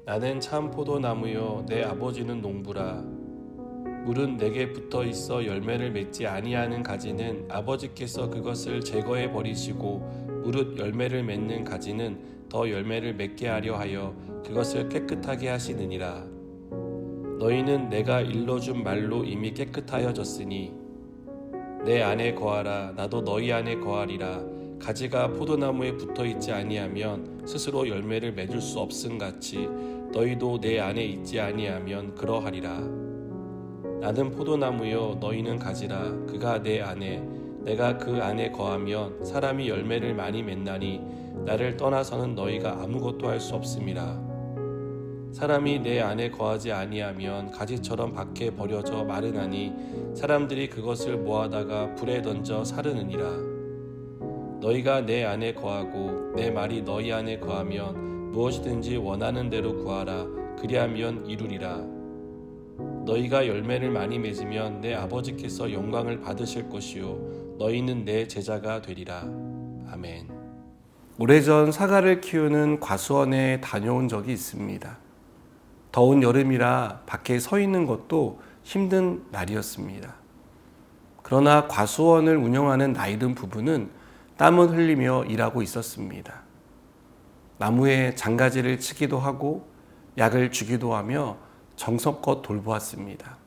나는 참 포도나무요 내 아버지는 농부라. 물은 내게 붙어 있어 열매를 맺지 아니하는 가지는 아버지께서 그것을 제거해 버리시고 무릇 열매를 맺는 가지는 더 열매를 맺게 하려 하여 그것을 깨끗하게 하시느니라. 너희는 내가 일러준 말로 이미 깨끗하여졌으니 내 안에 거하라. 나도 너희 안에 거하리라. 가지가 포도나무에 붙어 있지 아니하면 스스로 열매를 맺을 수 없음같이 너희도 내 안에 있지 아니하면 그러하리라. 나는 포도나무요 너희는 가지라. 그가 내 안에 내가 그 안에 거하면 사람이 열매를 많이 맺나니 나를 떠나서는 너희가 아무것도 할 수 없음이라. 사람이 내 안에 거하지 아니하면 가지처럼 밖에 버려져 마르나니 사람들이 그것을 모아다가 불에 던져 사르느니라. 너희가 내 안에 거하고 내 말이 너희 안에 거하면 무엇이든지 원하는 대로 구하라. 그리하면 이루리라. 너희가 열매를 많이 맺으면 내 아버지께서 영광을 받으실 것이요 너희는 내 제자가 되리라. 아멘. 오래전 사과를 키우는 과수원에 다녀온 적이 있습니다. 더운 여름이라 밖에 서 있는 것도 힘든 날이었습니다. 그러나 과수원을 운영하는 나이든 부부는 땀을 흘리며 일하고 있었습니다. 나무에 장가지를 치기도 하고 약을 주기도 하며 정성껏 돌보았습니다.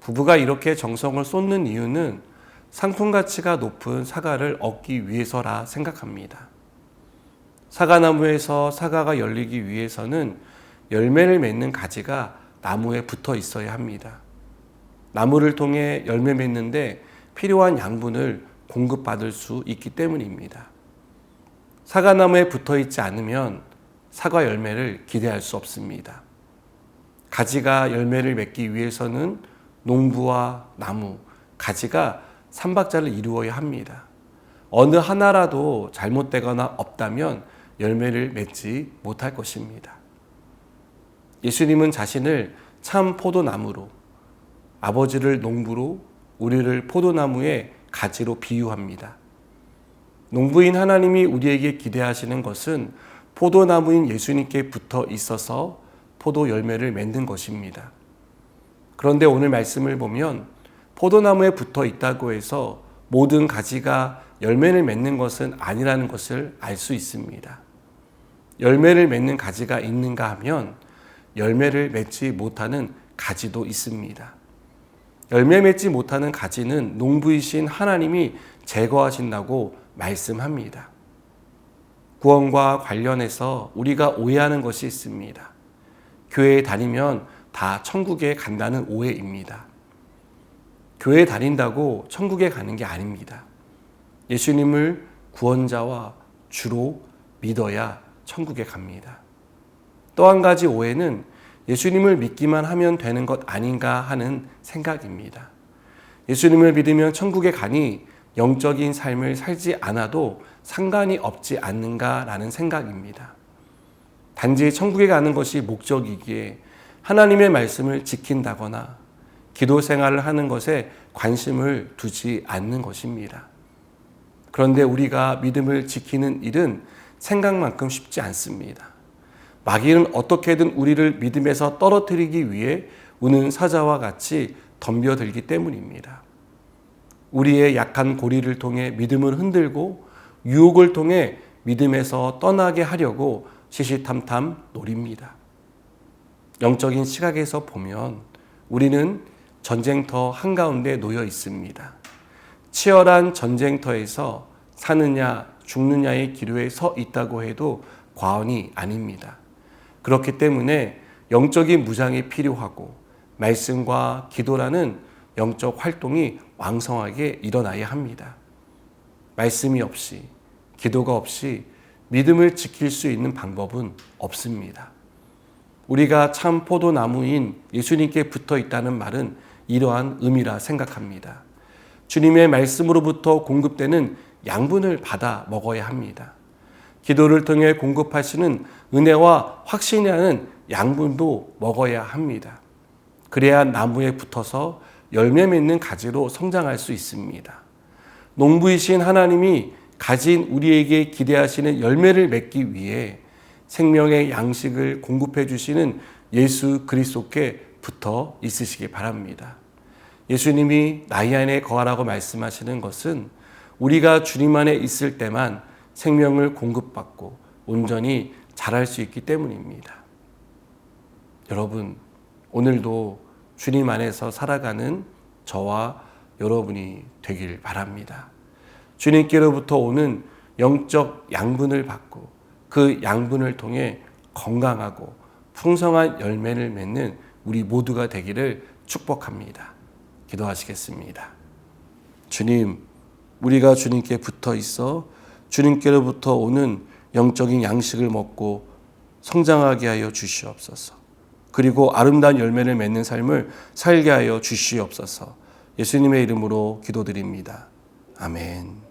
부부가 이렇게 정성을 쏟는 이유는 상품 가치가 높은 사과를 얻기 위해서라 생각합니다. 사과나무에서 사과가 열리기 위해서는 열매를 맺는 가지가 나무에 붙어 있어야 합니다. 나무를 통해 열매 맺는데 필요한 양분을 공급받을 수 있기 때문입니다. 사과나무에 붙어 있지 않으면 사과 열매를 기대할 수 없습니다. 가지가 열매를 맺기 위해서는 농부와 나무, 가지가 삼박자를 이루어야 합니다. 어느 하나라도 잘못되거나 없다면 열매를 맺지 못할 것입니다. 예수님은 자신을 참 포도나무로, 아버지를 농부로, 우리를 포도나무의 가지로 비유합니다. 농부인 하나님이 우리에게 기대하시는 것은 포도나무인 예수님께 붙어 있어서 포도 열매를 맺는 것입니다. 그런데 오늘 말씀을 보면 포도나무에 붙어 있다고 해서 모든 가지가 열매를 맺는 것은 아니라는 것을 알 수 있습니다. 열매를 맺는 가지가 있는가 하면 열매를 맺지 못하는 가지도 있습니다. 열매 맺지 못하는 가지는 농부이신 하나님이 제거하신다고 말씀합니다. 구원과 관련해서 우리가 오해하는 것이 있습니다. 교회에 다니면 다 천국에 간다는 오해입니다. 교회에 다닌다고 천국에 가는 게 아닙니다. 예수님을 구원자와 주로 믿어야 천국에 갑니다. 또 한 가지 오해는 예수님을 믿기만 하면 되는 것 아닌가 하는 생각입니다. 예수님을 믿으면 천국에 가니 영적인 삶을 살지 않아도 상관이 없지 않는가라는 생각입니다. 단지 천국에 가는 것이 목적이기에 하나님의 말씀을 지킨다거나 기도 생활을 하는 것에 관심을 두지 않는 것입니다. 그런데 우리가 믿음을 지키는 일은 생각만큼 쉽지 않습니다. 마귀는 어떻게든 우리를 믿음에서 떨어뜨리기 위해 우는 사자와 같이 덤벼들기 때문입니다. 우리의 약한 고리를 통해 믿음을 흔들고 유혹을 통해 믿음에서 떠나게 하려고 시시탐탐 노립니다. 영적인 시각에서 보면 우리는 전쟁터 한가운데 놓여 있습니다. 치열한 전쟁터에서 사느냐 죽느냐의 기로에 서 있다고 해도 과언이 아닙니다. 그렇기 때문에 영적인 무장이 필요하고 말씀과 기도라는 영적 활동이 왕성하게 일어나야 합니다. 말씀이 없이, 기도가 없이 믿음을 지킬 수 있는 방법은 없습니다. 우리가 참 포도나무인 예수님께 붙어 있다는 말은 이러한 의미라 생각합니다. 주님의 말씀으로부터 공급되는 양분을 받아 먹어야 합니다. 기도를 통해 공급하시는 은혜와 확신이라는 양분도 먹어야 합니다. 그래야 나무에 붙어서 열매 맺는 가지로 성장할 수 있습니다. 농부이신 하나님이 가진 우리에게 기대하시는 열매를 맺기 위해 생명의 양식을 공급해 주시는 예수 그리스도께 붙어 있으시기 바랍니다. 예수님이 나희 안에 거하라고 말씀하시는 것은 우리가 주님 안에 있을 때만 생명을 공급받고 온전히 자랄 수 있기 때문입니다. 여러분, 오늘도 주님 안에서 살아가는 저와 여러분이 되길 바랍니다. 주님께로부터 오는 영적 양분을 받고 그 양분을 통해 건강하고 풍성한 열매를 맺는 우리 모두가 되기를 축복합니다. 기도하시겠습니다. 주님, 우리가 주님께 붙어 있어 주님께로부터 오는 영적인 양식을 먹고 성장하게 하여 주시옵소서. 그리고 아름다운 열매를 맺는 삶을 살게 하여 주시옵소서. 예수님의 이름으로 기도드립니다. 아멘.